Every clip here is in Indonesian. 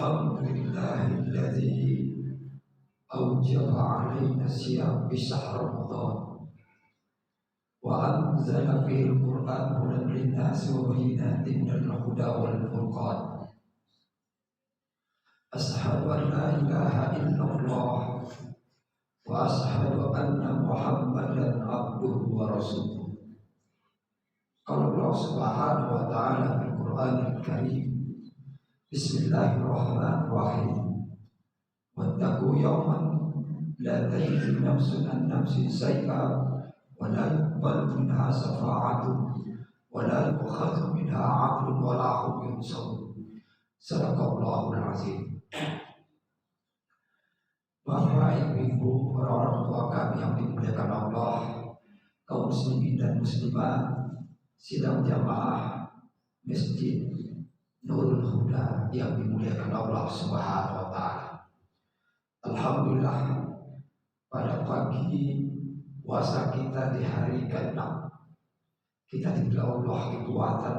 Alhamdulillahilladzi awjaba alaina siyam bisahr Ramadan wa anzala fil Qur'an hudan linnasi wa bayyinatin minal huda wal furqan. Ashhadu an la ilaha illallah wa ashhadu anna Muhammadan abduhu wa rasuluh. Qala Allah Subhanahu wa ta'ala fil Qur'anil Karim, Bismillahirrahmanirrahim. Wattaqu yawman la tajzi nafsun an nafsin shay'an wa la yuqbalu minha shafa'atun wa la yu'khadhu minha 'adlun wa la hum yunsarun. Sadaqallahul azim. Bapak, Ibu, orang-orang tua kami yang dimuliakan Allah, kaum muslimin dan muslimat sidang jamaah Masjid Nurul Huda yang dimuliakan Allah Subhanahu wa ta'ala. Alhamdulillah, pada pagi puasa kita di hari ke-6 kita diberi Allah kekuatan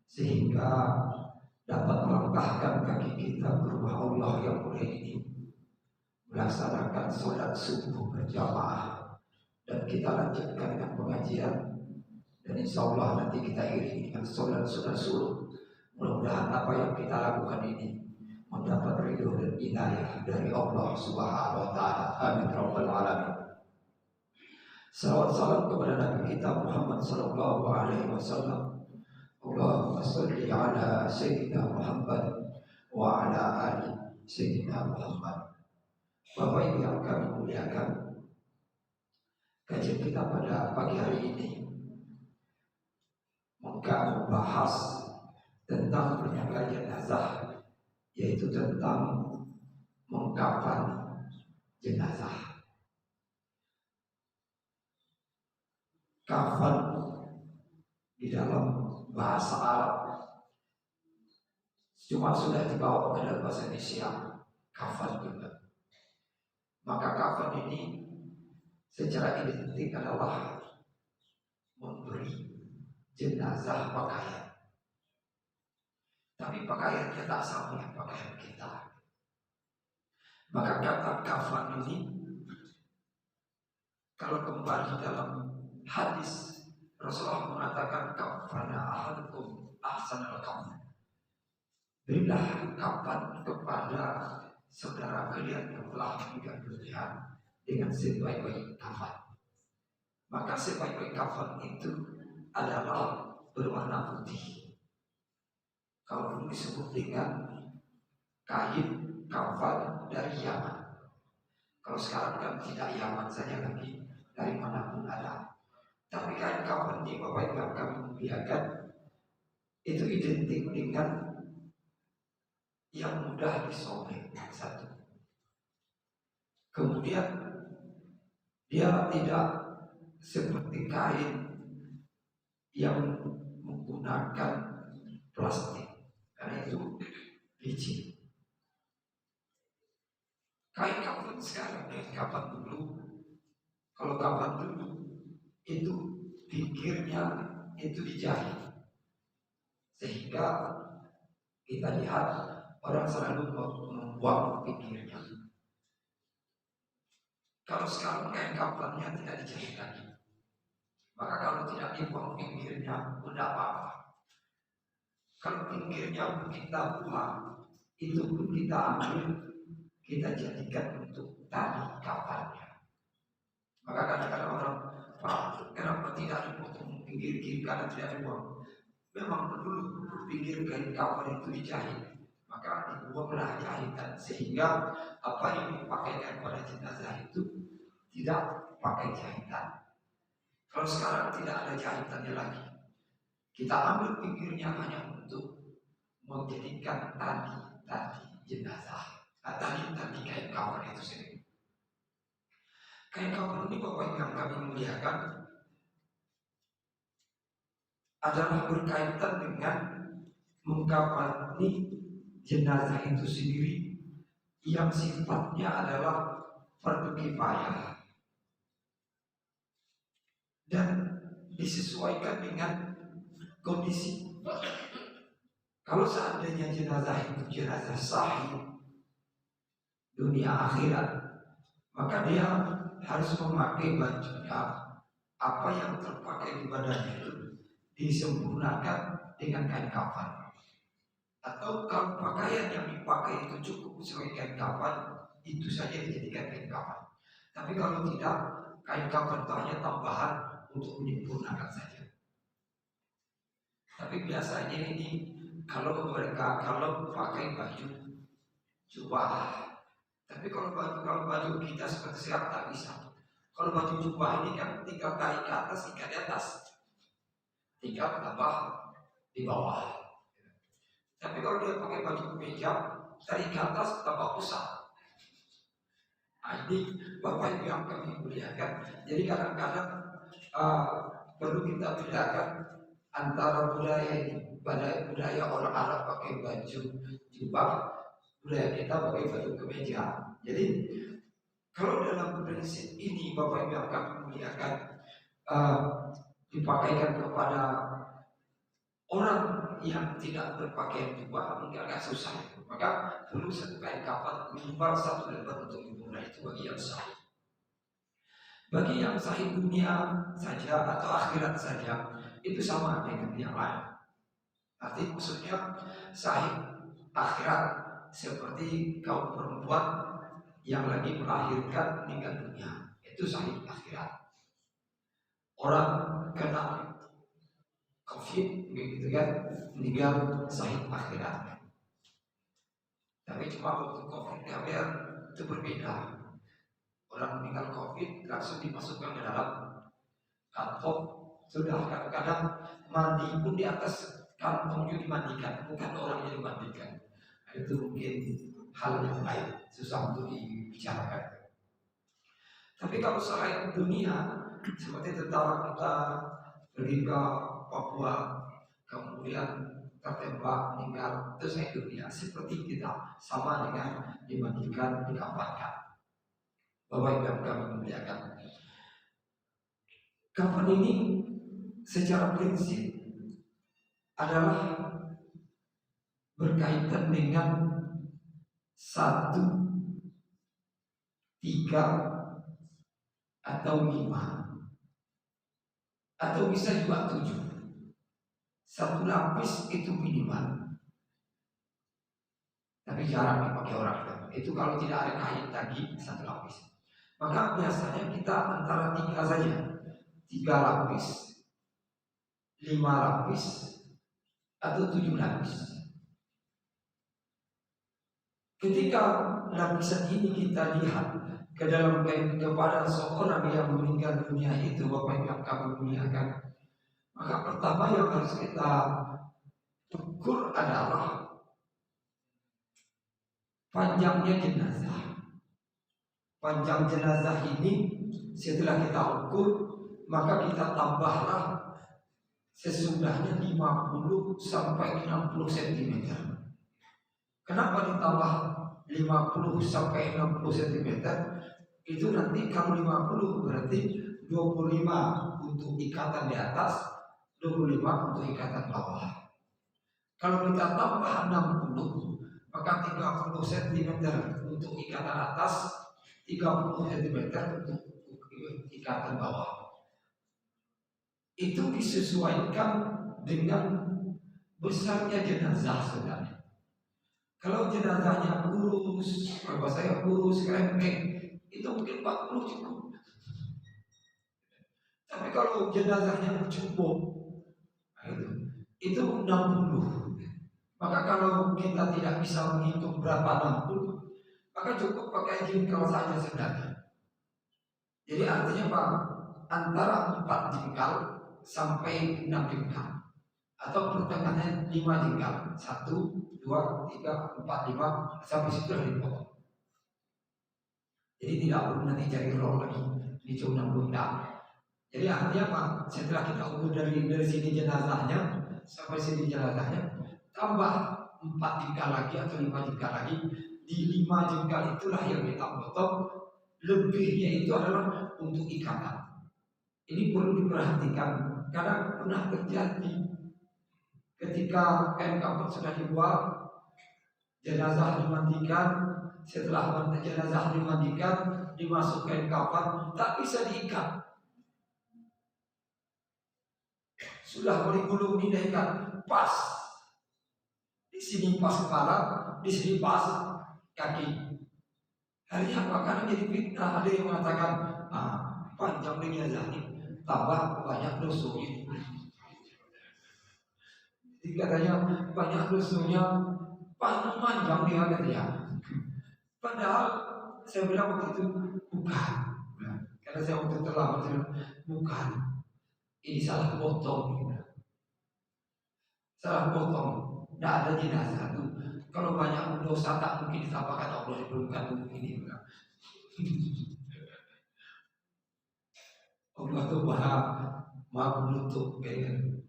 sehingga dapat melangkahkan kaki kita ke rumah Allah yang mulia ini, melaksanakan sholat subuh berjamaah, dan kita lanjutkan dengan pengajian, dan insya Allah nanti kita iringi dengan sholat sunnah subuh. Mudah-mudahan apa yang kita lakukan ini mendapat ridho dan inayah dari Allah Subhanahu wa ta'ala. Amin rabbal alamin. Salawat salam kepada Nabi kita Muhammad sallallahu alaihi wasallam. Allahumma shalli ala sayyidina Muhammad wa ala ali sayyidina Muhammad. Bapak Ibu yang kami muliakan, kajian kita pada pagi hari ini membahas tentang penjaga jenazah, yaitu tentang mengkafani jenazah. Kafan di dalam bahasa Arab cuma sudah dibawa ke dalam bahasa Indonesia, kafan juga. Maka kafan ini secara identik adalah memberi jenazah pakaian. Tapi pakaiannya tak sama dengan pakaian kita. Maka kata kafan ini, kalau kembali dalam hadis, Rasulullah mengatakan kafana ahadukum ahsanal kafan. Berilah kafan kepada saudara kalian yang telah meninggal dunia dengan sebaik-baik kafan. Maka sebaik-baik kafan itu adalah berwarna putih. Kalau dulu disebut dengan kain kafan dari Yaman. Kalau sekarang kan tidak Yaman saja lagi, dari manapun ada. Tapi kain kafan ini Bapak Ibu kami muliakan, itu identik dengan yang mudah disobek, satu. Kemudian dia tidak seperti kain yang menggunakan plastik, karena itu licin. Kain kafan sekarang dengan kafan dulu, kalau kafan dulu itu pinggirnya itu dijahit, sehingga kita lihat orang selalu membuang pinggirnya. Kalau sekarang kain kafannya tidak dijahit lagi, maka kalau tidak dibuang pinggirnya tidak apa-apa. Kalau pinggirnya kita buang, itu pun kita ambil, kita jadikan untuk tali kafannya. Maka kadang-kadang orang, Pak, kenapa tidak dipotong pinggir kiri kanan, tidak dibuang? Memang dulu pinggir kain kafan itu dijahit, maka dibuanglah jahitan, sehingga apa yang dipakaikan pada jenazah itu tidak pakai jahitan. Kalau sekarang tidak ada jahitannya lagi, kita ambil pinggirnya hanya untuk menjadikan tali jenazah, tali kain kafan itu sendiri. Kain kafan ini Bapak yang kami muliakan adalah berkaitan dengan mengkafani jenazah itu sendiri, yang sifatnya adalah fardu kifayah dan disesuaikan dengan kondisi. Kalau seandainya jenazah itu jenazah sahih dunia akhirat, maka dia harus memakai bajunya, apa yang terpakai di badannya itu disempurnakan dengan kain kafan. Atau kalau pakaian yang dipakai itu cukup sebagai kain kafan, itu saja dijadikan kain kafan. Tapi kalau tidak, kain kafan itu hanya tambahan untuk menyempurnakan saja. Tapi biasanya ini kalau pakai baju jubah. Tapi kalau baju kita seperti sekarang tak bisa. Kalau baju jubah ini kan tinggal tarik ke atas, ikat di atas, tinggal tambah di bawah. Tapi kalau dia pakai baju kemeja, tarik ke atas tambah pusat. Nah, ini Bapak Ibu yang kami muliakan. Jadi kadang-kadang perlu kita bedakan antara budaya ini, budaya orang Arab pakai baju jubah, budaya kita pakai baju kemeja. Jadi kalau dalam prinsip ini Bapak Ibu yang kami muliakan, dipakaikan kepada orang yang tidak berpakaian jubah mungkin agak susah, maka perlu satu kain kafan minimal satu lembar untuk ibadah. Itu bagi yang sahih. Bagi yang sahih dunia saja atau akhirat saja itu sama dengan yang lain. Arti maksudnya sahih akhirat seperti kaum perempuan yang lagi melahirkan meninggal dunia, itu sahih akhirat. Orang kena COVID begitu kan, meninggal sahih akhirat. Tapi cuma waktu COVID itu berbeda. Orang meninggal COVID langsung dimasukkan ke dalam kantong. Sudah kadang-kadang mandi pun di atas kantongnya dimandikan, bukan orangnya dimandikan. Itu mungkin hal yang lain, susah untuk dibicarakan. Tapi kalau selain dunia, seperti tentara kita pergi ke Papua, kemudian tertembak meninggal, itu saya dunia seperti kita, sama dengan dimandikan, dikafankan. Bapak Ibu yang kami muliakan, kafan ini secara prinsip adalah berkaitan dengan 1, 3, atau 5, atau bisa juga 7. 1 lapis itu minimal, tapi jarang dipakai orang. Itu kalau tidak ada kain tadi 1 lapis. Maka biasanya kita antara 3 saja, 3 lapis, 5 lapis, atau 7 lapis. Ketika lapisan ini kita lihat ke dalam kain kepada seorang yang meninggal dunia itu, Bapak yang kami muliakan, maka pertama yang harus kita ukur adalah panjangnya jenazah. Panjang jenazah ini setelah kita ukur, maka kita tambahlah sesudahnya 50 sampai 60 cm. Kenapa ditambah 50 sampai 60 cm? Itu nanti kalau 50 berarti 25 untuk ikatan di atas, 25 untuk ikatan bawah. Kalau kita tambah 60, maka 30 cm untuk ikatan atas, 30 cm untuk ikatan bawah. Itu disesuaikan dengan besarnya jenazah sebenarnya. Kalau jenazahnya kurus, kalau saya kurus, krempeng, itu mungkin 40 cukup. Tapi kalau jenazahnya cukup, itu 60. Maka kalau kita tidak bisa menghitung berapa 60, maka cukup pakai jengkal saja sebenarnya. Jadi artinya Pak, antara 4 jengkal sampai 6 jengkal, atau pertengahannya 5 jengkal, 1, 2, 3, 4, 5, sampai situ sudah dipotong. Jadi tidak perlu nanti cari roll lagi, dicuma 60 jengkal. Jadi artinya apa? Setelah kita ukur dari sini jenazahnya sampai sini jenazahnya, tambah 4 jengkal lagi atau 5 jengkal lagi. Di 5 jengkal itulah yang kita potong. Lebihnya itu adalah untuk ikatan. Ini perlu diperhatikan karena pernah terjadi ketika kain kafan sudah dibuat, jenazah dimandikan. Setelah jenazah dimandikan, dimasukkan kafan, tak bisa diikat. Sudah boleh gulung dinaikkan, pas. Di sini pas kepala, di sini pas kaki. Hari apa? Karena jadi fitnah. Ada yang mengatakan, panjang jenazah ini, tambah banyak dosunya. Jadi katanya banyak dosunya, panjang dia katanya. Padahal saya bilang waktu itu bukan, karena saya waktu terlambat bukan, ini salah potong, salah potong. Tidak ada jenazah itu. Kalau banyak dosa tak mungkin ditambahkan Allah diperlukan ini. Allah itu maha menutup kayaknya.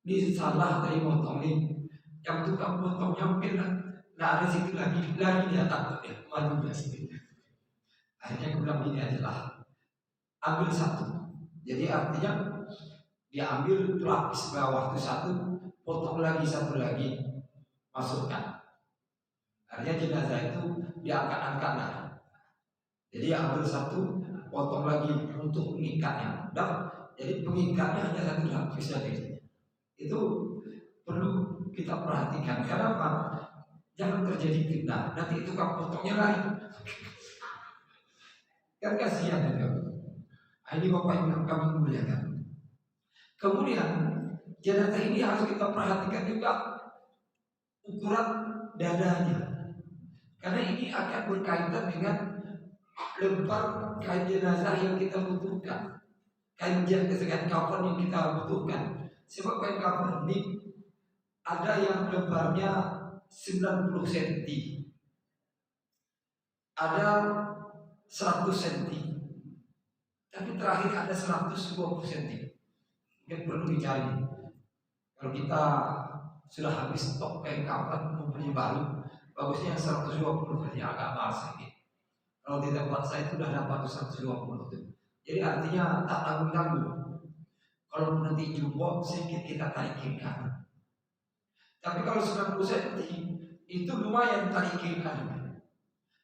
Ini salah dari potong ini. Yang tukang potongnya mungkin nah ada situ lagi dia takut ya malunya sendiri. Akhirnya aku bilang ini adalah ambil satu. Jadi artinya dia ambil pelapis bawah itu satu, potong lagi satu lagi, masukkan. Artinya jenazah itu diangkat-angkat lah. Jadi ambil satu, potong lagi untuk mengikatnya. Jadi pengikatnya hanya satu lapis saja. Itu perlu kita perhatikan. Karena apa? Jangan terjadi fitnah. Nanti itu kan potongnya lain. Kan kasihan ya. Ini Bapak yang kami muliakan. Kemudian jenazah ini harus kita perhatikan juga ukuran dadanya. Karena ini akan berkaitan dengan lembar kain jenazah yang kita butuhkan. Kain kafan yang kita butuhkan. Sebab kain kafan ini ada yang lembarnya 90 cm, ada 100 cm, tapi terakhir ada 120 cm. Mungkin perlu dicari. Kalau kita sudah habis stok kain kafan mau beli baru, bagusnya yang 120, ya agak mahal sedikit. Kalau di tempat saya itu sudah dapat 120 tuh. Jadi artinya tak tanggung-tanggung. Kalau nanti jumbo sedikit kita tarik kiri kanan. Tapi kalau 90 cm itu lumayan tarik kiri kanan.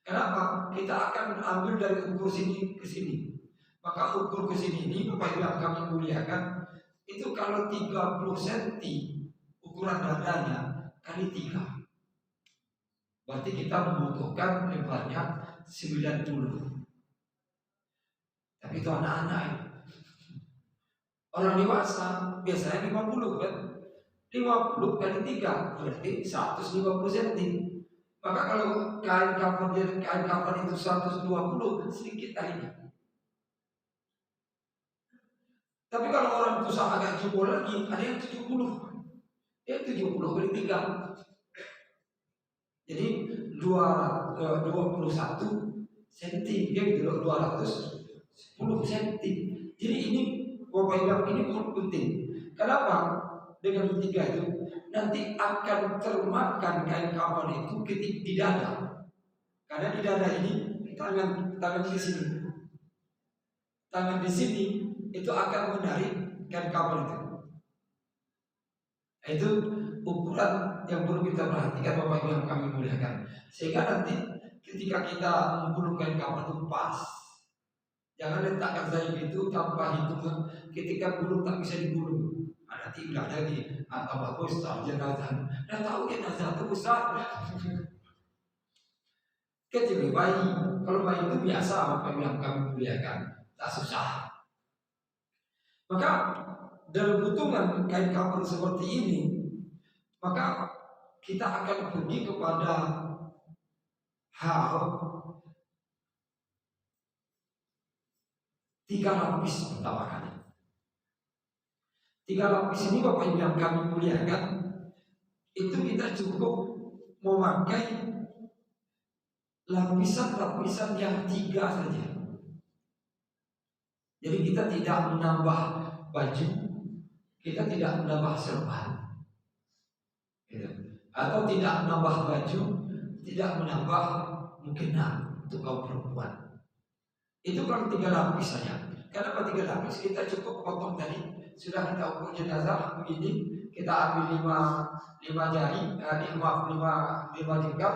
Kenapa? Kita akan ambil dari ukur sini ke sini. Maka ukur ke sini ini Bapak Ibu yang kami muliakan, itu kalau 30 cm ukuran dadanya kali 3. Berarti kita membutuhkan lebarnya 90. Tapi itu anak-anak ya. Orang dewasa biasanya 50 kan. 50 kali 3 berarti 150 cm. Maka kalau kain kafan itu 120 sedikit talinya. Tapi kalau orang itu agak jebol lagi, ada yang 70. Ya 70 kali 3. Jadi 21 cm, dia gitu loh, 210 cm. Jadi ini Bapak Ibu ini penting. Kenapa? Dengan 3 itu nanti akan termakan kain kafan itu ketik di dada. Karena di dada ini tangan di sini. Tangan di sini itu akan menarik kain kafan itu. Itu ukuran yang perlu kita perhatikan Bapak Ibu yang kami muliakan. Sehingga nanti ketika kita menggulung kain kafan itu pas. Jangan letakkan saja gitu tanpa hitungan. Ketika gulung tak bisa digulung. Nanti bilang lagi, tambah besar jenazah. Dah tahu jenazah itu besar. Kecil bayi. Kalau bayi itu biasa apa yang kami muliakan, tak susah. Maka dalam butuhan kain kafan seperti ini, maka kita akan pergi kepada hal 3 lapis pertama kali. 3 lapis ini Bapak Ibu yang kami muliakan, itu kita cukup memakai lapisan-lapisan yang 3 saja. Jadi kita tidak menambah baju, kita tidak menambah serban, atau tidak menambah baju, tidak menambah mukena untuk kaum perempuan. Itu kalau 3 lapis saja. Kenapa 3 lapis? Kita cukup potong tadi sudah kita ukur jenazah begini, kita ambil lima jari, lima jengkal,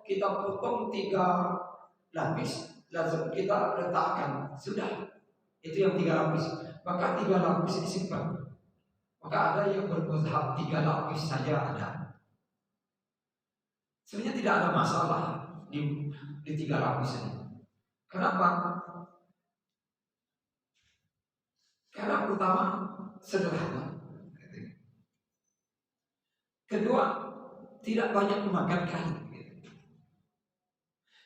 kita potong 3 lapis, langsung kita letakkan, sudah. Itu yang 3 lapis. Maka 3 lapis disimpan. Maka ada yang bermazhab 3 lapis saja ada. Sebenarnya tidak ada masalah di 3 lapis ini. Kenapa? Karena pertama sederhana. Kedua, tidak banyak memakan kain.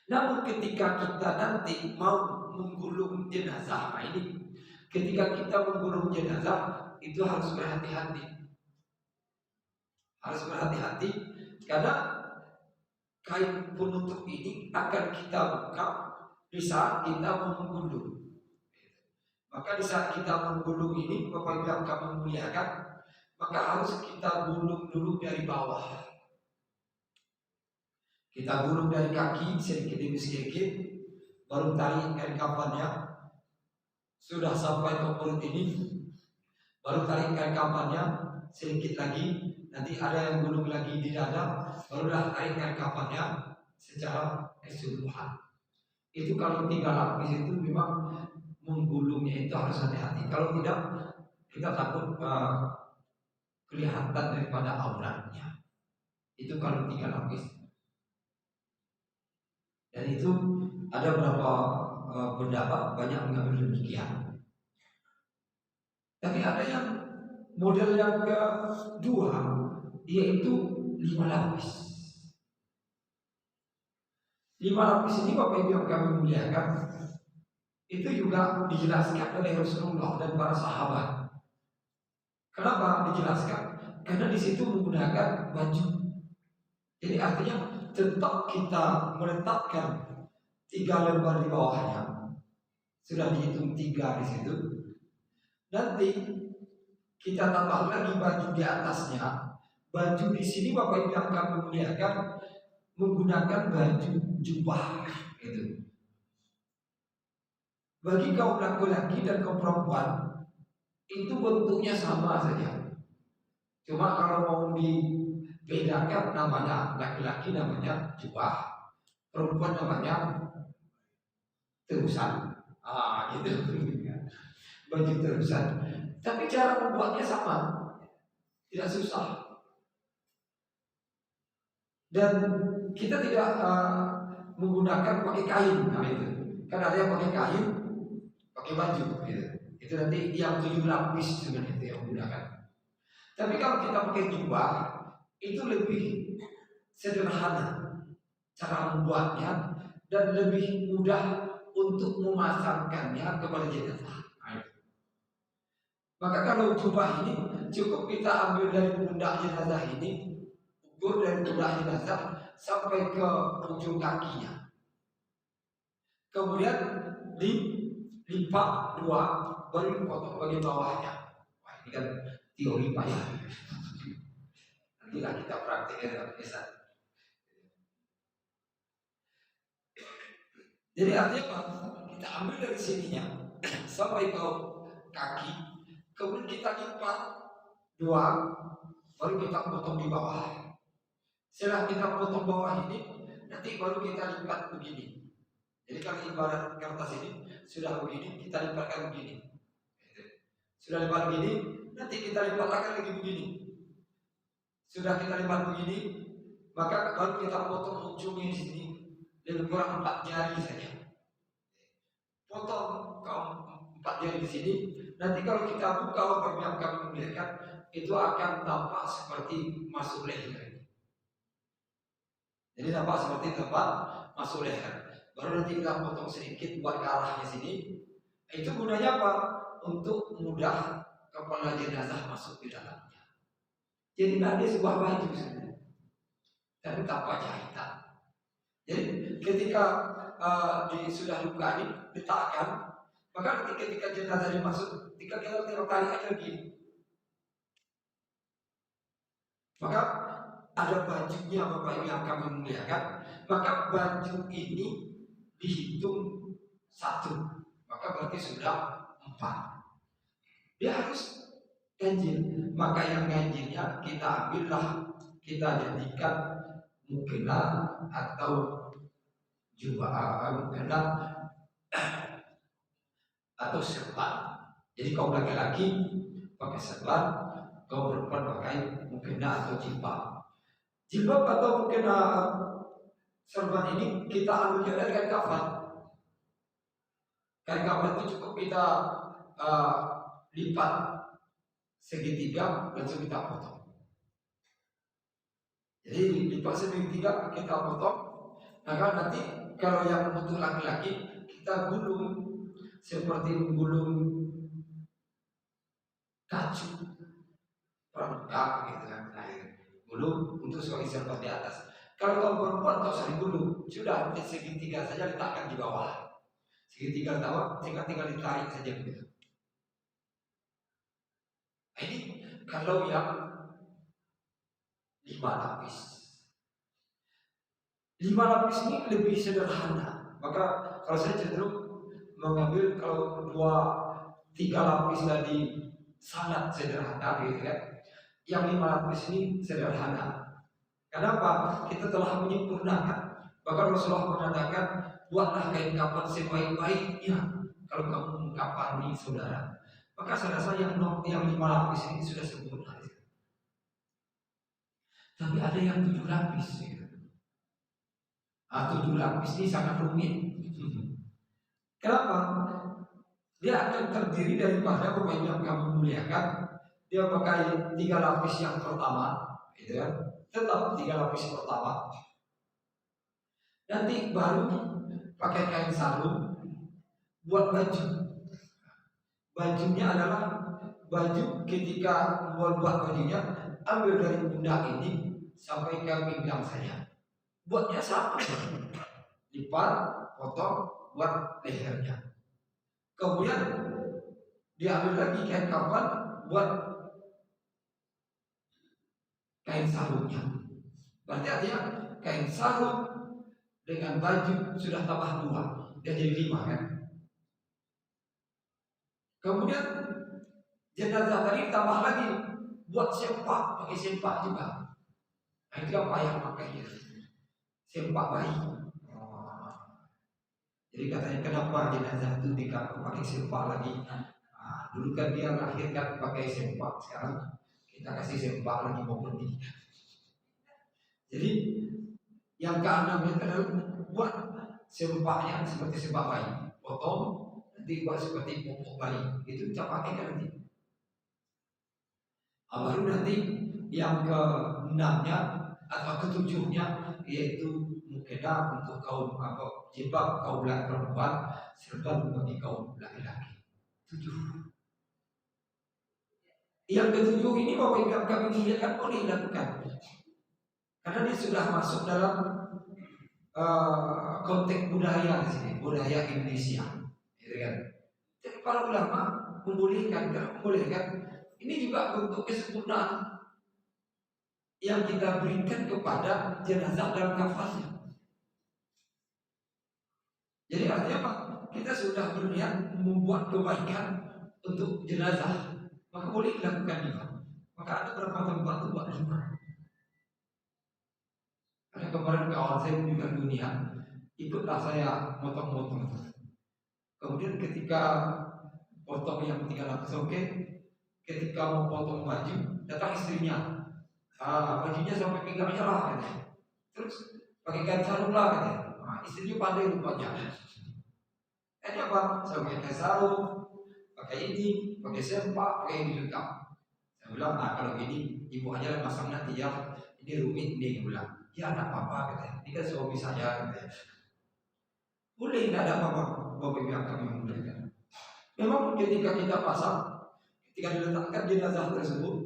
Namun ketika kita nanti mau menggulung jenazah, ini ketika kita menggulung jenazah itu harus berhati-hati. Harus berhati-hati karena kain penutup ini akan kita buka di saat kita menggulung. Maka di saat kita menggulung ini, Bapak Ibu yang kami muliakan, maka harus kita gulung dulu dari bawah. Kita gulung dari kaki sedikit demi sedikit, baru tarik kain kafannya. Sudah sampai ke perut ini, baru tarik kain kafannya sedikit lagi. Nanti ada yang gulung lagi di dada, barulah tarik kain kafannya secara keseluruhan. Itu kalau 3 lapis itu memang menggulungnya itu harus hati-hati. Kalau tidak, kita takut kelihatan daripada auratnya. Itu kalau 3 lapis. Dan itu ada beberapa pendapat banyak mengambil demikian. Tapi ada yang model yang kedua, yaitu 5 lapis. 5 lapis ini Bapak Ibu yang kami muliakan, itu juga dijelaskan oleh Rasulullah dan para sahabat. Kenapa dijelaskan? Karena di situ menggunakan baju. Jadi artinya tetap kita meletakkan 3 lembar di bawahnya. Sudah dihitung 3 di situ. Nanti kita tambah lagi baju di atasnya. Baju di sini Bapak Ibu yang kami muliakan menggunakan baju jubah itu. Bagi kaum laki-laki dan kaum perempuan itu bentuknya sama saja. Cuma kalau mau dibedakan namanya laki-laki namanya jubah, perempuan namanya terusan. Gitu. Baju terusan. Tapi cara membuatnya sama, tidak susah. Dan kita tidak menggunakan pakai kain, itu. Kan ada yang pakai kain, pakai baju, gitu. Itu nanti yang 7 lapis sebenarnya itu yang menggunakan. Tapi kalau kita pakai jubah, itu lebih sederhana cara membuatnya dan lebih mudah untuk memasangkannya kepada jenazah. Maka kalau jubah ini cukup kita ambil dari pundak jenazah ini, ukur dari pundak jenazah sampai ke ujung kakinya. Kemudian dilipat 2, baru dipotong bagian bawahnya. Wah, ini kan teori payah. Nantilah kita praktikkan dalam kisah. Jadi artinya apa? Kita ambil dari sininya sampai ke kaki, kemudian kita lipat 2, baru kita potong di bawah. Setelah kita potong bawah ini, nanti baru kita lipat begini. Jadi kalau ibarat kertas ini sudah begini, kita lipatkan begini. Sudah lipat begini, nanti kita lipatkan lagi begini. Sudah kita lipat begini, maka baru kita potong ujungnya di sini, lebih kurang 4 jari saja. Potong 4 jari di sini. Nanti kalau kita buka apa yang kami muliakan, itu akan tampak seperti masuk leher. Jadi nampak seperti tempat masuk leher. Baru nanti kita potong sedikit buat ke arahnya sini. Itu gunanya apa? Untuk mudah kepala jenazah masuk di dalamnya. Jadi ada sebuah baju sebenarnya, tapi tanpa jahitan. Jadi ketika sudah dibuka ini, letakkan, maka nanti ketika jenazah dimasuk, ketika kita tarik aja begini, maka ada bajunya Bapak Ibu yang kami muliakan. Maka baju ini dihitung 1, maka berarti sudah 4. dia harus ganjil. Maka yang ganjilnya kita ambillah, kita jadikan mukena atau jubah, mukena atau serban. Jadi kaum laki-laki pakai serban, kaum perempuan pakai mukena atau jilbab. Jilbab atau mukena serban ini kita ambil dari kain kafan. Kain kafan itu cukup kita lipat segitiga, langsung kita potong. Jadi lipat segitiga kita potong. Maka nanti kalau yang untuk laki-laki kita gulung seperti menggulung kacu perangkap gitu kan, gulung untuk sebagai serban di atas. Kalau kaum perempuan tak usah digulung, sudah segitiga saja letakkan di bawah. Segitiga tawa, tinggal ditarik saja begitu. Ini kalau yang 5 lapis. 5 lapis ini lebih sederhana. Maka kalau saya cenderung mengambil kalau 2-3 lapis tadi sangat sederhana gitu kan. Yang 5 lapis ini sederhana. Kenapa? Kita telah menyempurnakan. Bahkan Rasulullah mengatakan, buatlah kain kafan sebaik-baiknya kalau kamu mengkafani saudara. Maka saya rasa yang 5 lapis ini sudah sempurna. Tapi ada yang 7 lapis. 7 lapis ini sangat rumit. Kenapa? Dia akan terdiri daripada pemain yang kamu muliakan. Dia pakai 3 lapis yang pertama, gitu kan? Tetap 3 lapis pertama. Nanti baru pakai kain sarung buat baju. Bajunya adalah baju ketika buat bajunya ambil dari pundak ini sampai ke pinggang saja. Buatnya sama, lipat, potong, buat lehernya. Kemudian diambil lagi kain kafan buat kain sarungnya. Berarti artinya kain sarung dengan baju sudah tambah 2, dia jadi 5 kan. Kemudian jenazah tadi tambah lagi buat sempak, pakai sempak juga. Nah, itu yang payah pakainya, sempak bayi. Jadi katanya kenapa jenazah itu dikapung pakai sempak lagi? Dulu kan dia lahirkan pakai sempak, sekarang kita kasih sempak lagi mau pergi. Jadi yang ke-6 itu adalah buat sempaknya seperti sempak bayi, potong nanti buat seperti popok bayi, itu kita pakai kan nanti. Baru nanti yang ke-6-nya atau ke-7-nya yaitu mukena untuk kaum jilbab kaum perempuan, serban bagi kaum laki-laki. 7. Yang ke-7 ini Bapak Ibu kami muliakan boleh dilakukan karena dia sudah masuk dalam konteks budaya di sini, budaya Indonesia, gitu kan. Jadi para ulama membolehkan, ini juga bentuk kesempurnaan yang kita berikan kepada jenazah dalam kafannya. Jadi artinya apa? Kita sudah berniat membuat kebaikan untuk jenazah, maka boleh dilakukan juga. Maka ada beberapa tempat itu buat 5. Karena kemarin kawan saya meninggal dunia, ikutlah saya motong-motong. Kemudian ketika potong yang 3 lapis oke, ketika mau potong baju, datang istrinya. Bajunya sampai pinggangnya lah katanya. Terus pakai kain sarung lah katanya. Istrinya pandai rupanya. Ini apa? Saya pakai kain sarung, pakai ini, pakai sempak, pakai ini lengkap. Saya bilang, kalau gini ibu aja lah masang nanti ya. Ini rumit nih, dia bilang. Ya tidak apa-apa katanya. Ini kan suami saya katanya. Boleh, tidak ada apa-apa. Bapak Ibu yang kami muliakan. Memang ketika kita pasang, ketika diletakkan jenazah tersebut,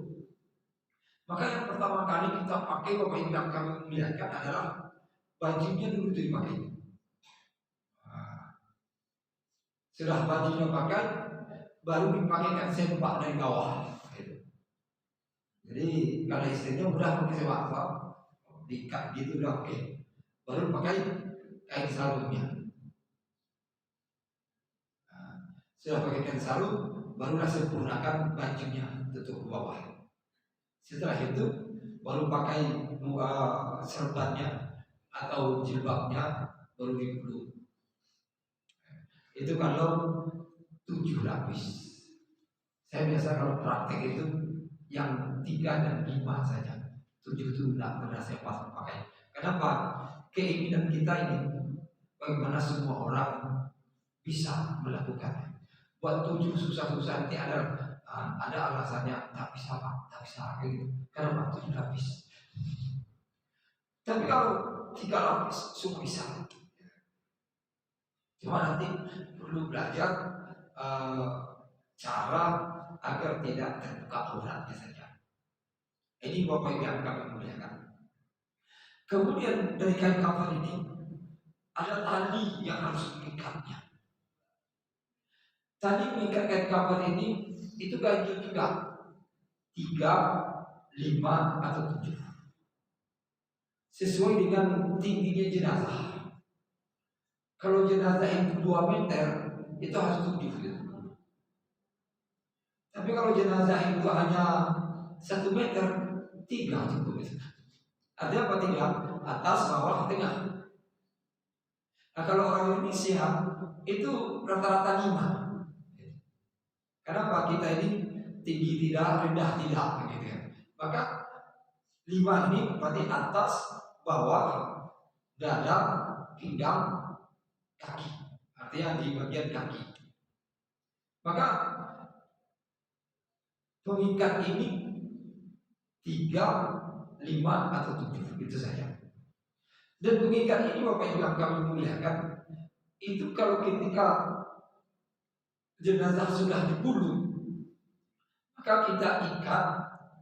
maka yang pertama kali kita pakai Bapak Ibu yang kami muliakan adalah bajunya dulu dipakai. Sudah bajunya pakai, baru dipakaikan sempak dari bawah. Jadi kalau istrinya mudah pakai sempak, diikat gitu udah oke. Baru pakai kain sarungnya. Sudah pakai kain sarung, barulah sempurnakan bajunya tutup ke bawah. Setelah itu baru pakai serbannya atau jilbabnya, baru dipeluk. Itu kalau 7 lapis. Saya biasa kalau praktek itu yang 3 dan 5 saja. 7 itu tidak pernah saya pakai. Kenapa? Keinginan kita ini bagaimana semua orang bisa melakukannya. Buat 7 susah-susah nanti ada alasannya, tak bisa Pak, tak bisa gitu. Karena 7 lapis. Tapi kalau 3 lapis semua bisa. Cuma nanti perlu belajar cara agar tidak terbuka auratnya saja. Ini Bapak Ibu yang kami muliakan. Kemudian dari kain kafan ini ada tali yang harus mengikatnya. Tali mengikat kain kafan ini itu ganjil juga 3, 5 atau 7 sesuai dengan tingginya jenazah. Kalau jenazah itu 2 meter itu harus 7 gitu. Tapi kalau jenazah itu hanya 1 meter, 3 cukup. Artinya apa? 3 atas, bawah, tengah. Nah kalau orang Indonesia itu rata-rata 5. Kenapa? Kita ini tinggi tidak, rendah tidak, begitu ya. Maka 5 ini berarti atas, bawah, dada, pinggang, kaki. Artinya di bagian kaki. Maka pengikat ini 3, 5 atau 7 itu saja. Dan pengikat ini Bapak Ibu yang kami muliakan, itu kalau ketika jenazah sudah dibunuh, maka kita ikat,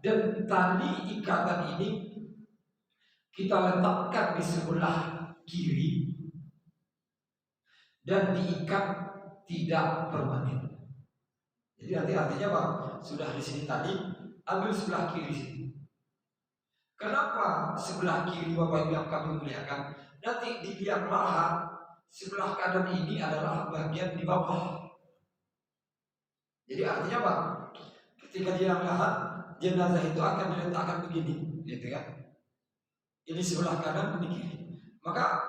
dan tali ikatan ini kita letakkan di sebelah kiri dan diikat tidak permanen. Jadi nanti artinya Pak, sudah di sini tadi, ambil sebelah kiri sini. Kenapa sebelah kiri Bapak Ibu yang kami muliakan? Nanti di liang lahat sebelah kanan ini adalah bagian di bawah. Jadi artinya Pak, ketika di liang lahat jenazah itu akan diletakkan begini, gitu ya. Ini sebelah kanan, ini kiri. Maka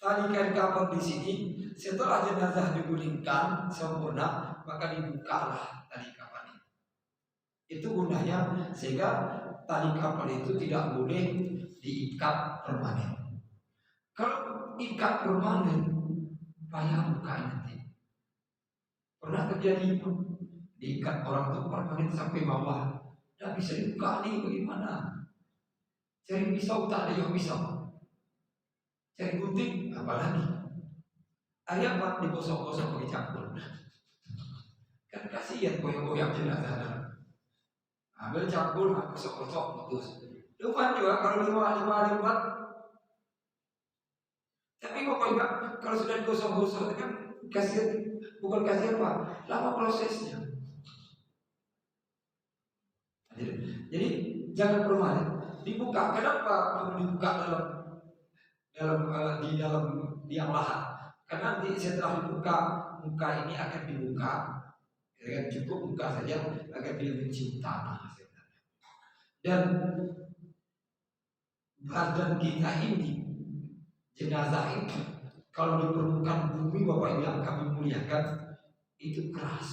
tali kain kafan di sini setelah jenazah digulingkan sempurna, maka dibukalah tali kafan ini. Itu gunanya sehingga tali kafan itu tidak boleh diikat permanen. Kalau ikat permanen, payah bukain nanti. Pernah terjadi itu, diikat orang itu permanen sampai bawah, tidak bisa dibuka nih, bagaimana? Cari pisau tak ada yang pisau, cari gunting apalagi. Ayam mat digosok-gosok pakai campur. Kan kasihan goyang-goyang jenazah. Ambil campur, gosok-gosok, putus. Lupa juga kalau 5 lembar. Tapi Bapak Ibu, kalau sudah digosok-gosok kan kasihan, bukan kasihan Pak, lama prosesnya. Jadi jangan permanen dibuka. Kenapa perlu dibuka di dalam liang lahat? Karena nanti setelah dibuka, muka ini akan dibuka. Ya, cukup buka saja agar dia mencium tanah. Dan badan kita ini, jenazah itu, kalau di permukaan bumi Bapak Ibu yang kami muliakan, itu keras.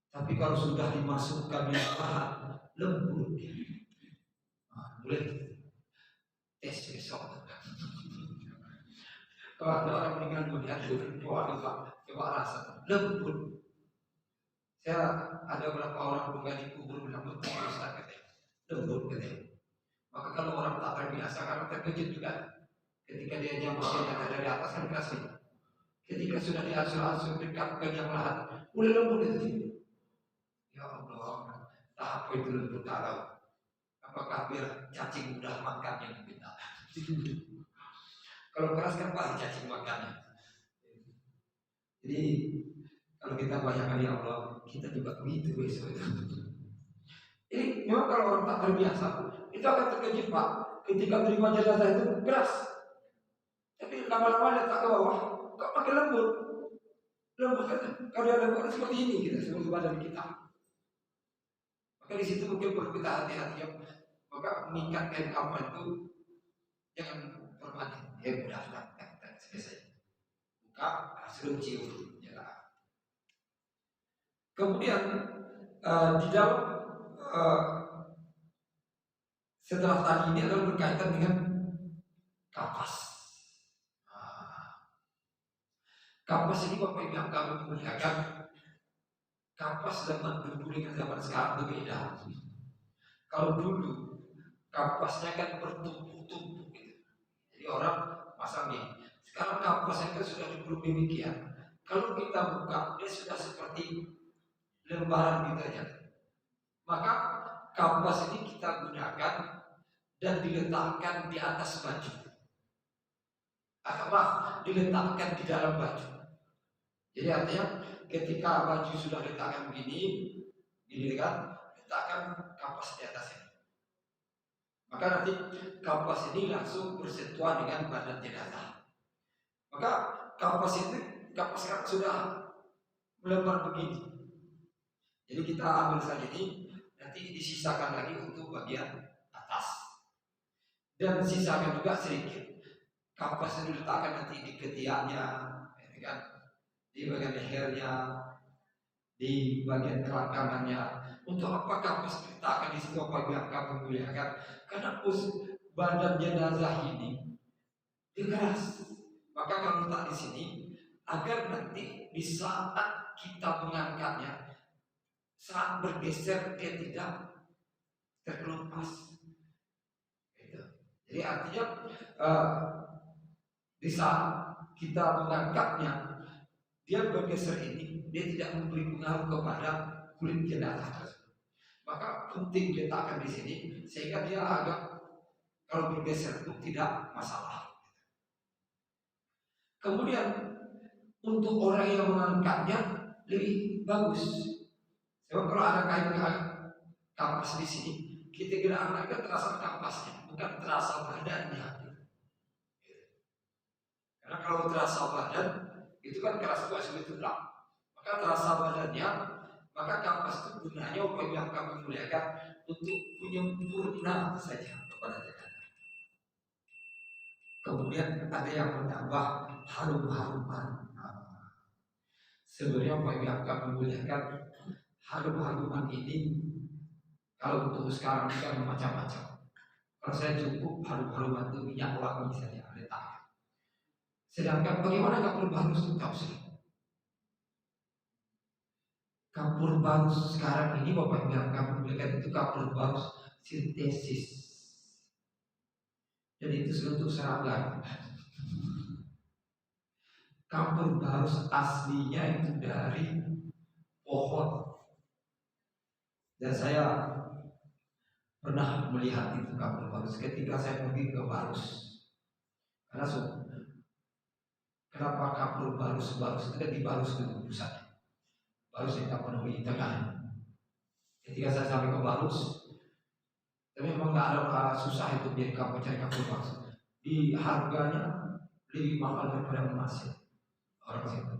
Tapi kalau sudah dimasukkan di lahat, lembut dia. Boleh tes besok. Kalau ada orang meninggal dunia, coba rasa lembut. Saya ada beberapa orang meninggal di kubur bilang betul Ustaz katanya, lembut katanya. Maka kalau orang tak terbiasa, karena terkejut juga ketika dia nyambutnya dari atas kan keras. Ketika sudah diasuh-asuh dekat ke yang lahat, mulai lembut itu. Ya Allah, tahap itu lembut tak tahu. Apakah biar cacing mudah makan yang kita? Kalau keras kan pasti cacing makannya. Jadi kalau kita bayangkan ya Allah, kita juga begitu besok itu. Jadi memang kalau orang tak terbiasa, itu akan terkejut Pak. Ketika terima jenazah itu keras, tapi lama-lama letak ke bawah, kok makin lembut. Lembutkan, kalau dia lembutkan seperti ini kita, seperti badan kita. Maka di situ mungkin perlu kita hati-hati ya. Maka mengikat kain kafan itu jangan permanen. Ya sudah, selesai. Buka, langsung cium, ya. Kemudian di dalam setelah tadi ini adalah berkaitan dengan kapas. Kapas ini Bapak Ibu yang kami muliakan, kapas zaman dulu dengan zaman sekarang berbeda. Kalau dulu kapasnya kan bertumpuk-tumpuk gitu. Jadi orang pasang nih. Sekarang kapasnya kan sudah belum demikian. Kalau kita buka, dia sudah seperti lembaran gitu aja. Maka kapas ini kita gunakan dan diletakkan di atas baju. Maaf, diletakkan di dalam baju. Jadi artinya ketika baju sudah diletakkan begini, gini kan, letakkan kapas di atasnya. Maka nanti kapas ini langsung bersentuhan dengan badan jenazah. Maka kapas kan sudah melebar begini. Jadi kita ambil saja ini, nanti disisakan lagi untuk bagian atas. Dan sisakan juga sedikit. Kapas ini diletakkan nanti di ketiaknya, kan? Di bagian lehernya, di bagian kerangkangannya. Untuk apa kapas diletakkan di situ apabila kamu muliakan? Karena badan jenazah ini keras. Maka kalau letak di sini agar nanti di saat kita mengangkatnya, saat bergeser dia tidak terkelupas. Gitu. Jadi artinya di saat kita mengangkatnya, dia bergeser ini, dia tidak memberi pengaruh kepada kulit jenazah tersebut. Maka penting diletakkan di sini sehingga dia agak kalau bergeser itu tidak masalah. Kemudian untuk orang yang mengangkatnya lebih bagus. Sebab kalau ada kain kapas di sini, kita kira angkat terasa kapasnya, bukan terasa badannya. Karena kalau terasa badan itu kan keras juga seperti tulang. Maka terasa badannya, maka kapas itu gunanya upaya yang kami muliakan untuk menyempurna saja kepada jenazah. Kemudian ada yang menambah harum-haruman. Sebenarnya upaya yang kami muliakan harum-haruman ini kalau untuk sekarang kan macam-macam. Kalau saya cukup harum-haruman itu minyak wangi saja letakkan. Sedangkan bagaimana kapur baru tahu sih? Kapur baru sekarang ini Bapak yang kami muliakan itu kapur baru sintesis. Dan itu untuk serangga. Kapur baru aslinya itu dari pohon. Dan saya pernah melihat itu kapur barus ketika saya pergi ke Barus. Karena kenapa kapur barus itu kan di Barus itu pusat. Barus yang penuhi tengah. Ketika saya sampai ke Barus, tapi memang nggak ada susah itu jadi kapur cari kapur barus. Di harganya lebih mahal daripada emas orang situ.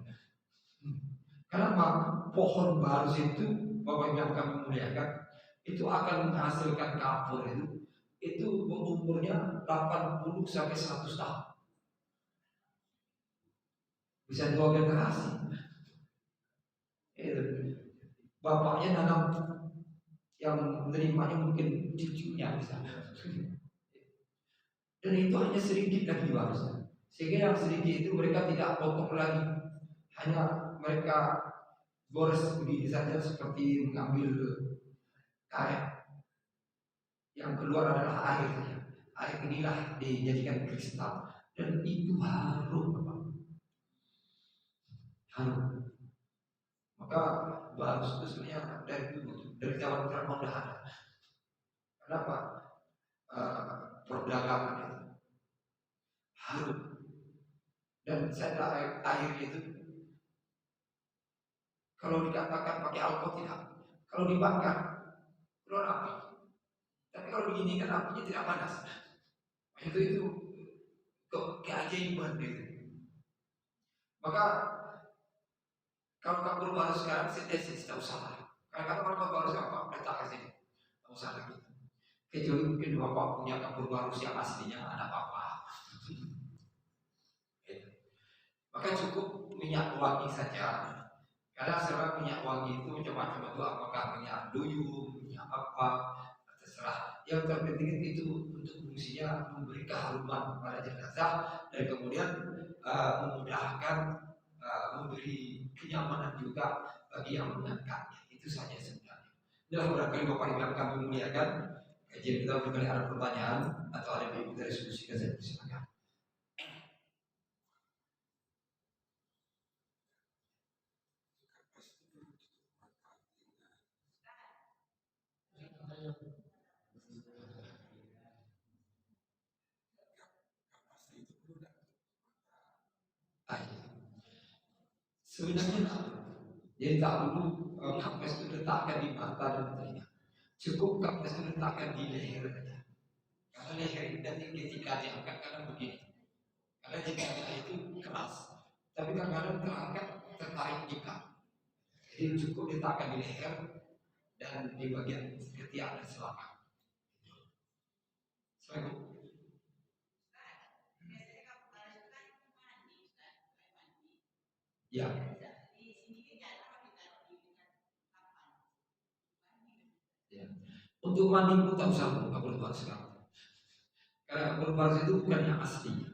Kenapa pohon barus itu Bapak yang kami muliakan itu akan menghasilkan kapur itu umurnya 80 sampai 100 tahun. Bisa 2 generasi. Bapaknya nanam, yang menerimanya mungkin cucunya misalnya. Dan itu hanya sedikit lagi barusnya. Sehingga yang sedikit itu mereka tidak potong lagi. Hanya mereka gores begini saja seperti mengambil karet. Yang keluar adalah air saja. Air inilah dijadikan kristal dan itu harum, harum. Maka barus itu sebenarnya dari zaman Fir'aun dah ada. Kenapa? Perdagangan itu harum. Dan saya air itu kalau dikatakan pakai alkohol tidak, kalau dibakar keluar api. Tapi kalau begini kan apinya tidak panas. Itu keajaiban itu. Maka Kalau kapur baru sekarang sintesis tidak usah lah. Kalau kapur baru apa? Letak ke sini, tidak usah lagi. Kecuali mungkin bapak punya kapur baru yang aslinya ada apa-apa. Maka cukup minyak wangi saja. Karena sekarang minyak wangi itu macam-macam itu, apakah minyak duyung, minyak apa, terserah. Yang terpenting itu untuk fungsinya memberi keharuman pada jenazah dan kemudian memudahkan, memberi kenyamanan juga bagi yang mengangkatnya. Itu saja sebenarnya. Inilah barangkali Bapak Ibu yang kami muliakan. Kajian kita barangkali ada pertanyaan atau ada yang kita diskusikan, saya silakan. Sebenarnya jadi tak perlu kapas itu letakkan di mata dan telinga. Cukup kapas itu letakkan di leher saja. Karena leher itu nanti ketika diangkat kadang begini. Karena jika itu keras, tapi kadang-kadang terangkat tertarik juga. Jadi cukup diletakkan di leher dan di bagian ketiak dan selangkah. Selain ya. Ya. Untuk mandi pun tak usah kapur baru sekarang. Karena kapur baru itu bukan yang asli.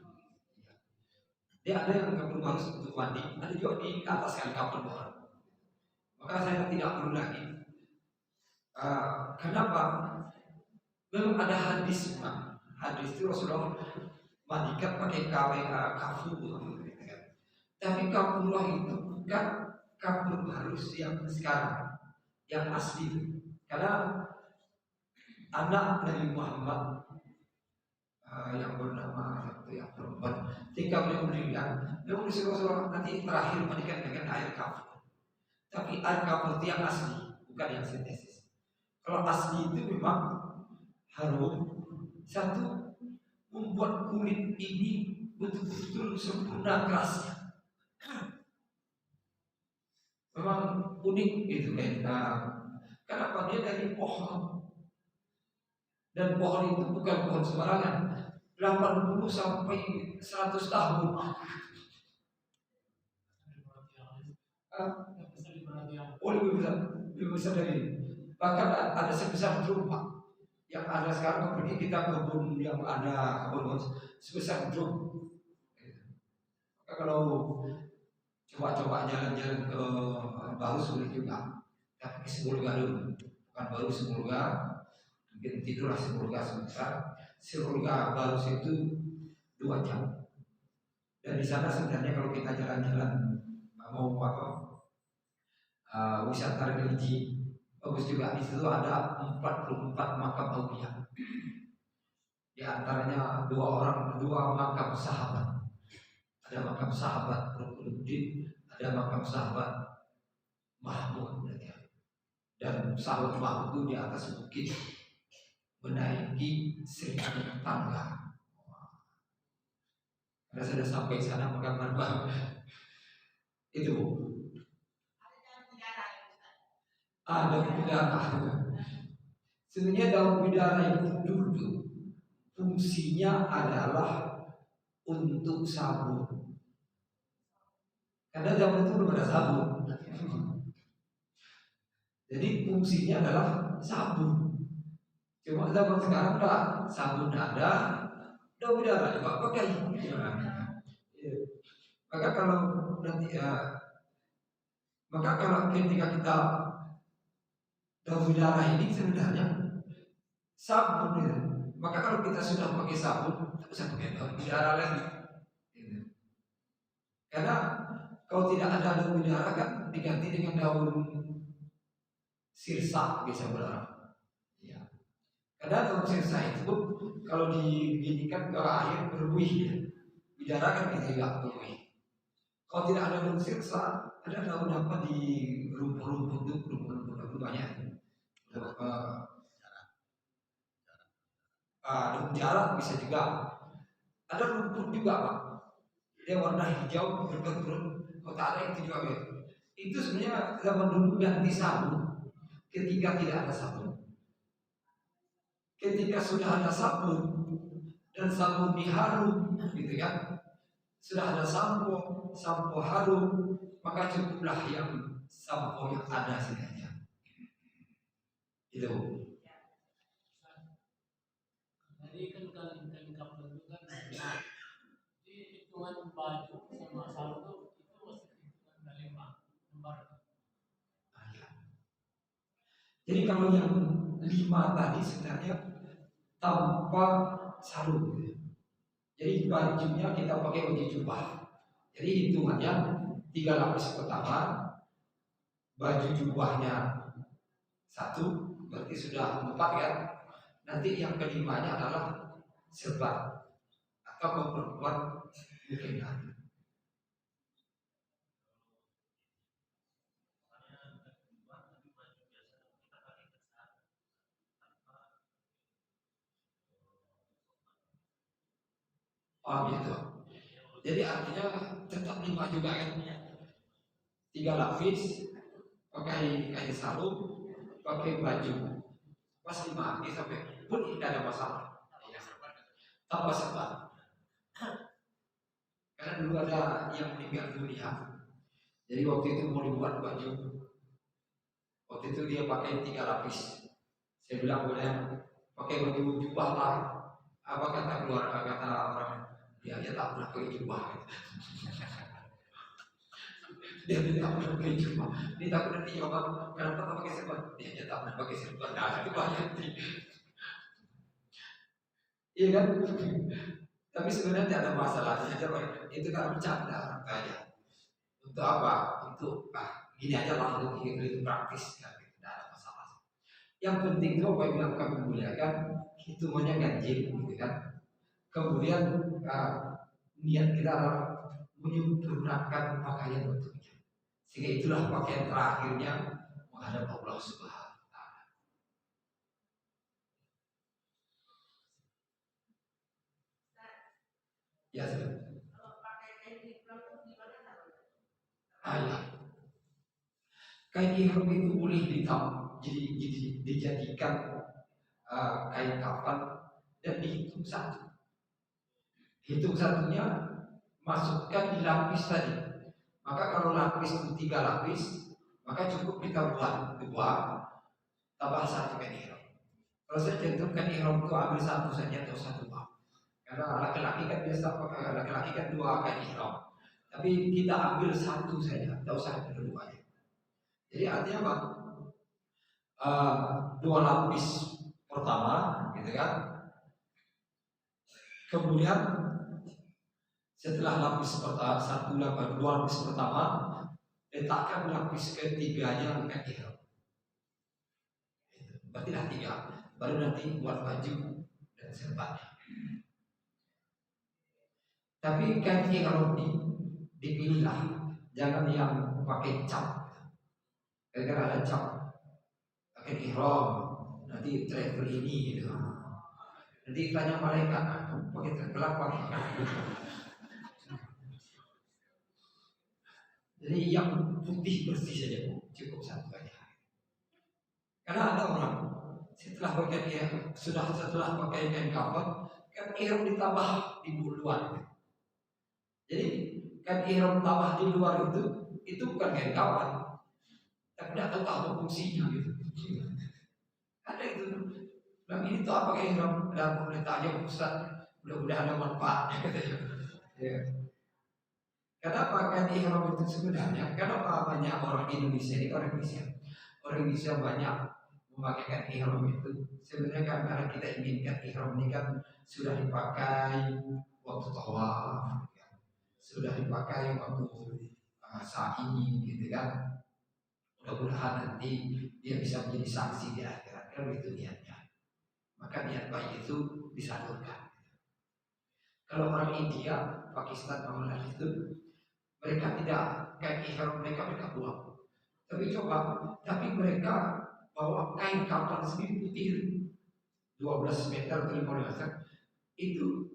Dia ada yang kapur baru untuk mandi, ada juga di atas kan kapur baru. Maka saya tidak perlu lagi. Kenapa? Memang ada hadis, Pak. Hadis itu Rasulullah mandikan pakai kafur. Tapi kafurlah itu bukan kafur baru yang sekarang, yang asli. Karena anak Nabi Muhammad yang bernama yang perempuan, ketika beliau meninggal, beliau Rasulullah nanti terakhir mandikan dengan air kafur. Tapi air kafur itu yang asli, bukan yang sintesis. Kalau asli itu memang harum. Satu, membuat kulit ini betul-betul sempurna kerasnya. Memang unik gitu kan. Kenapa? Dia dari pohon. Dan pohon itu bukan pohon sembarangan. 80 sampai 100 tahun. Oh, lebih besar dari ini. Bahkan ada sebesar drum, Pak. Yang ada sekarang pergi kita kebun yang ada kebun sebesar drum. Maka kalau coba-coba jalan-jalan ke baru sulit juga. Tapi ke Simulga dulu, bukan baru Simulga. Mungkin tidurlah Simulga sebentar. Simulga baru itu 2 jam. Dan di sana sebenarnya kalau kita jalan-jalan mau apa wisata religi bagus juga. Di situ ada 44 makam aulia. Di antaranya 2 makam sahabat. Ada makam sahabat Rukunuddin, ada makam sahabat Mahmud. Dan sahabat Mahmud itu di atas bukit menaiki 1000 tangga. Karena sudah sampai sana maka manfaat itu. Daun bidara. Sebenarnya daun bidara itu dulu fungsinya adalah untuk sabun. Karena zaman itu belum ada sabun. Jadi fungsinya adalah sabun. Cuma zaman sekarang enggak, sabun ada, daun bidara juga pakai. Maka kalau nanti maka kalau ketika kita daun bidara ini sebenarnya sabun gitu. Maka kalau kita sudah pakai sabun, tidak usah pakai daun bidara lagi. Gitu. Karena kalau tidak ada daun bidara kan diganti dengan daun sirsa biasa berarti. Ya. Karena daun sirsa itu kalau diginikan ke air berbuih ya. Bidara kan tidak berbuih. Kalau tidak ada daun sirsa, ada daun apa di rumput-rumput itu, rumput-rumput banyak. Daun jarak bisa juga. Ada rumput juga, Pak. Dia warna hijau berkerut. Kalau tak ada itu juga, Itu sebenarnya zaman dulu ganti sabun ketika tidak ada sabun. Ketika sudah ada sabun dan sabun diharum, gitu kan? Sudah ada sampo harum, maka cukuplah yang sampo yang ada saja. Itu. Jadi kan kali kapal itu kan, di hitungan baju sama saldo itu masih hitungan 5 lembar. Jadi kalau yang 5 tadi sebenarnya tanpa sarung. Jadi bajunya kita pakai baju jubah. Jadi hitungannya 3 lapis pertama, baju jubahnya 1, berarti sudah 4 kan. Nanti yang kelimanya adalah serban atau kaum perempuan mungkin. Oh gitu. Jadi artinya tetap 5 juga kan? 3 lapis, pakai kain sarung, pakai baju. Pas 5 ini sampai pun tidak ada masalah. Ya. Tanpa serban. Karena dulu ada yang meninggal dunia. Jadi waktu itu mau dibuat baju. Waktu itu dia pakai 3 lapis. Saya bilang boleh pakai baju jubah lah. Apa kata keluarga, kata orang? Dia tak pernah pakai jubah. Dia tidak pernah pakai jubah. Dia tak pernah dijawab kenapa tak pakai serban. Dia tak pernah pakai serban. Nah itu banyak. Iya kan? Tapi sebenarnya tidak ada masalahnya. Itu kan bercanda kayak. Untuk apa? Untuk gini aja lah lebih praktis kan? Tidak ada masalah. Yang penting itu apa yang kami muliakan hitungannya ganjil, gitu kan? Kemudian niat kita menyempurnakan pakaian untuknya, sehingga itulah pakaian terakhirnya menghadap Allah Subhanahu wa Ta'ala. Ya, kalau pakai kain ihram itu gimana caranya? Kain ihram itu boleh dijadikan kain kafan dan dihitung satu. Hitung satunya masukkan di lapis tadi. Maka kalau lapis itu 3 lapis, maka cukup kita buat 2 tambah 1 kain ihram. Kalau saya cantumkan ihram itu ambil 1 saja atau 1 bab. Karena laki-laki kan biasa laki-laki kan 2 kain ihram. Tapi kita ambil 1 saja, tidak usah kedua-duanya. Jadi artinya apa? 2 lapis pertama, gitu kan? Kemudian setelah lapis pertama, 2 lapis pertama, letakkan lapis ketiganya kain ihram. Berarti dah 3. Baru nanti buat baju dan serbannya. Tapi kain ihram dipilihlah, jangan yang pakai cap. Karena ada cap pakai ihram, nanti travel ini gitu. Nanti tanya malaikat, pakai travel apa? Jadi yang putih bersih saja cukup 1 aja. Karena ada orang setelah pakai kain kafan, kan ihram ditambah di luar. Jadi kan ihram tambah di luar itu bukan kain kafan, tapi tidak tahu apa fungsinya gitu. Ada itu. Bilang ini tuh apa kayak ihram? Dan boleh tanya Ustaz, mudah-mudahan ada manfaatnya katanya. Ya. Kenapa kan ihram itu sebenarnya? Kenapa banyak orang Indonesia ini orang Indonesia banyak memakaikan ihram itu? Sebenarnya kan karena kita inginkan ihram ini kan sudah dipakai waktu tawaf, sudah dipakai waktu sa'i, gitu kan. Mudah-mudahan nanti dia bisa menjadi saksi di akhirat, kan itu niatnya. Maka niat baik itu disalurkan. Kalau orang India, Pakistan, Bangladesh itu mereka tidak kain ihram mereka buang. Tapi mereka bawa kain kafan sendiri putih 12 meter atau 15 meter itu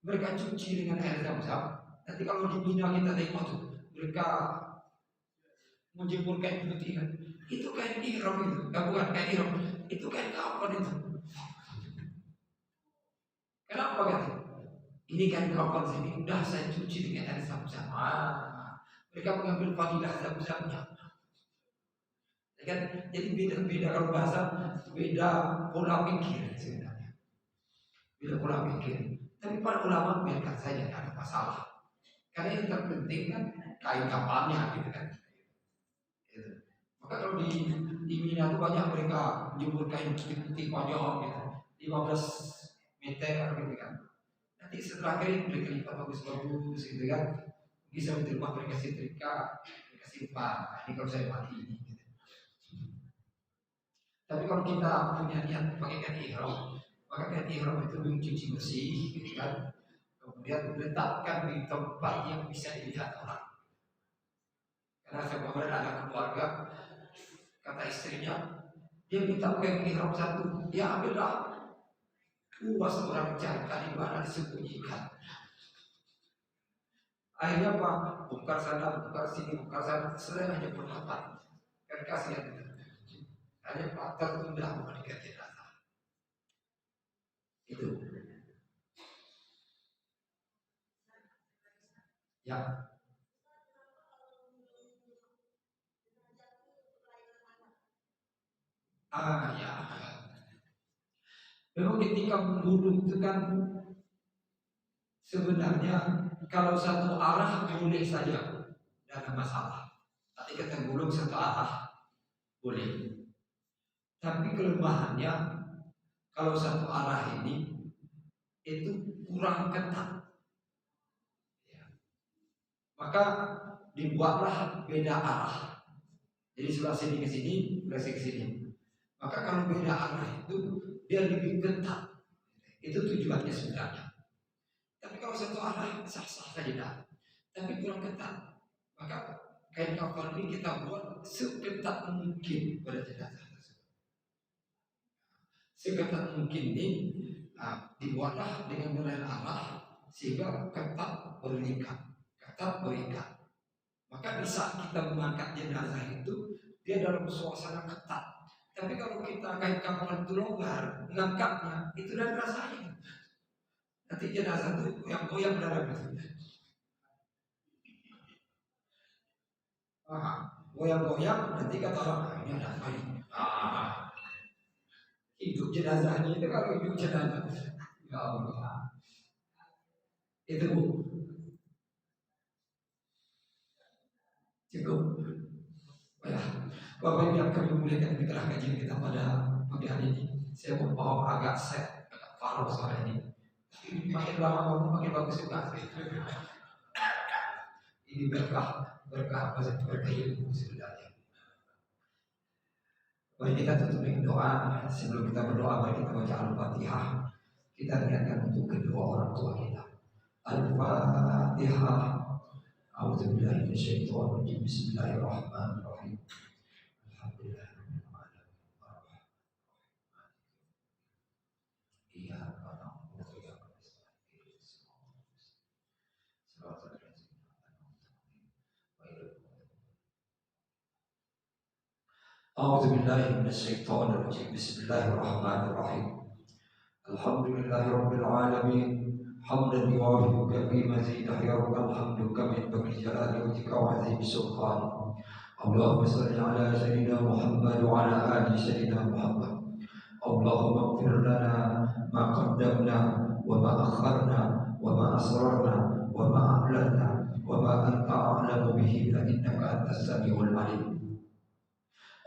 mereka cuci dengan air zam-zam. Nanti kalau di Mina kita tengok tuh mereka menjemur kain putih kan. Itu kain ihram itu, bukan kain ihram, itu kain kafan itu. Kenapa kan? Ini kain kafan sini udah saya cuci dengan air zam-zam. Mereka mengambil fadilah zam-zamnya. Ya kan? Jadi beda kalau bahasa, beda pola pikir sebenarnya. Beda pola pikir. Tapi para ulama biarkan saja, tidak ada masalah. Karena yang terpenting kan kain kapalnya gitu kan. Gitu. Maka kalau di Mina itu banyak mereka jemur kain putih panjang gitu, 15 meter gitu kan. Nanti setelah kering mereka lipat bagus-bagus gitu kan. Bisa di rumah mereka setrika, mereka simpan. Ini kalau saya mati ini. Gitu. Tapi kalau kita punya niat pakai kain ihram, maka kain ihram itu dicuci bersih, gitu kan. Kemudian letakkan di tempat yang bisa dilihat orang. Karena saya kemarin ada keluarga, kata istrinya, dia minta kain ihram satu, dia ambillah. Luas orang cari di mana disembunyikan. Akhirnya apa? Bongkar sana, bongkar sini, bongkar sana, selain hanya berdapat. Kan kasihan itu. Hanya Pak tertunda memandikan jenazah. Itu. Ya. Ya. Memang ketika menggulung itu kan sebenarnya kalau satu arah boleh saja, tidak ada masalah. Tapi kita gulung satu arah boleh. Tapi kelemahannya kalau satu arah ini itu kurang ketat. Ya. Maka dibuatlah beda arah. Jadi sebelah sini ke sini, sebelah sini ke sini. Maka kalau beda arah itu dia lebih ketat. Itu tujuannya sebenarnya. Tapi kalau satu arah sah-sah saja, tapi kurang ketat. Maka kain kafan ini kita buat seketat mungkin pada jenazah tersebut. Seketat mungkin ini dibuatlah dengan melayan arah sehingga ketat berikat. Maka bisa kita mengangkat jenazah itu dia dalam suasana ketat. Tapi kalau kita kain kafan itu longgar, mengangkatnya itu dan rasanya. Nanti jenazah itu yang goyang dalam itu. Goyang-goyang nanti kata orang ini ada apa ini? Hidup jenazahnya itu kalau hidup jenazah. Ya Allah. Itu cukup. Ya, Bapak yang kami muliakan di tengah kajian kita pada pagi hari ini. Saya mau agak set, agak parah soal ini. Makin lama kamu makin bagus juga. Ini berkah apa sih? Berkah ilmu sebenarnya. Mari kita tutup dengan doa. Sebelum kita berdoa, mari kita baca Al-Fatihah. Kita niatkan untuk kedua orang tua kita. Al-Fatihah. A'udzubillahi minasyaitonir rajim. Bismillahirrahmanirrahim. Alhamdulillahirabbil alamin. Iyyaka na'budu wa iyyaka nasta'in. Shiratal ladzina an'amta 'alaihim. A'udzubillahi minasyaitonir rajim. Bismillahirrahmanirrahim. Alhamdulillahirabbil alamin. Hamdan yuwafiqu fi mazidah ya rabbal hamdu kama yanbaghi jalali wajhika wa 'azimi sultanik. Allahumma shalli ala sayyidina Muhammad wa ala ali sayyidina Muhammad. Allahumma ighfir lana ma qaddamna wa ma akharna wa ma asrarna wa ma a'lanna wa ma anta a'lamu bihi innaka antas samiul alim.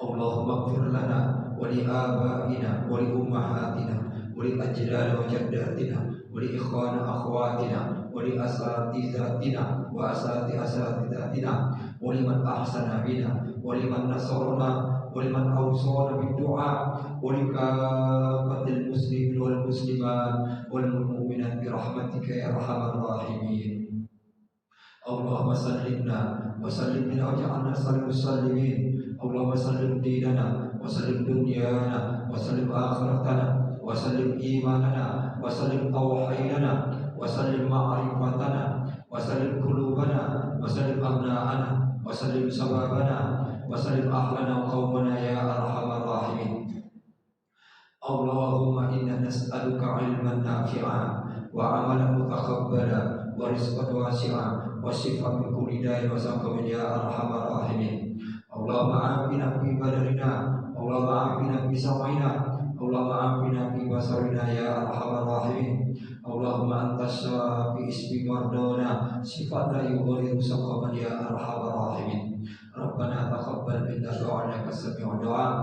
Allahumma ighfir lana wa li abaina wa li ummahatina wa li ajdadina wa jaddatina wa li ikhwana akhwatina wa li asatizatina wa asatizatina wa liman ahsana bina wa liman nasarna wa liman awsana bid du'a wa li kafatil muslimin wal muslimat wal mu'minat bi rahmatika ya arhamar rahimin. Allahumma sallimna wa sallimna wa ja'alna muslimin. Allahumma sallim dinana wa sallim dunyana wa sallim akhiratana wa sallim imanana wa sallim tawhidana wa sallim ma'rifatana wa sallim qulubana wa sallim abna'ana wa sallim sababana وسلم أهلنا وقومنا يا أرحم الراحمين. اللهم إنا نسألك علما نافعا وعملا متقبلا ورزقا واسعا وشفاء من كل داء وسقم يا أرحم الراحمين. اللهم عافنا في بدننا، اللهم عافنا في سمعنا، اللهم عافنا في بصرنا يا أرحم الراحمين. اللهم أنت الشافي اشف مرضانا شفاء لا يغادر سقما يا أرحم الراحمين. ربنا تقبل منا إنك السميع الدعاء.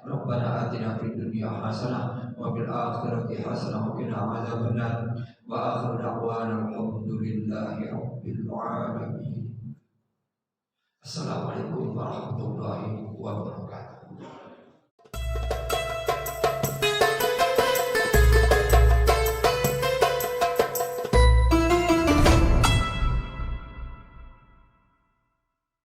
ربنا آتنا في الدنيا حسنة وفي الآخرة حسنة وقنا عذاب النار. وآخر دعوانا الحمد لله رب العالمين. Assalamualaikum warahmatullahi wabarakatuh.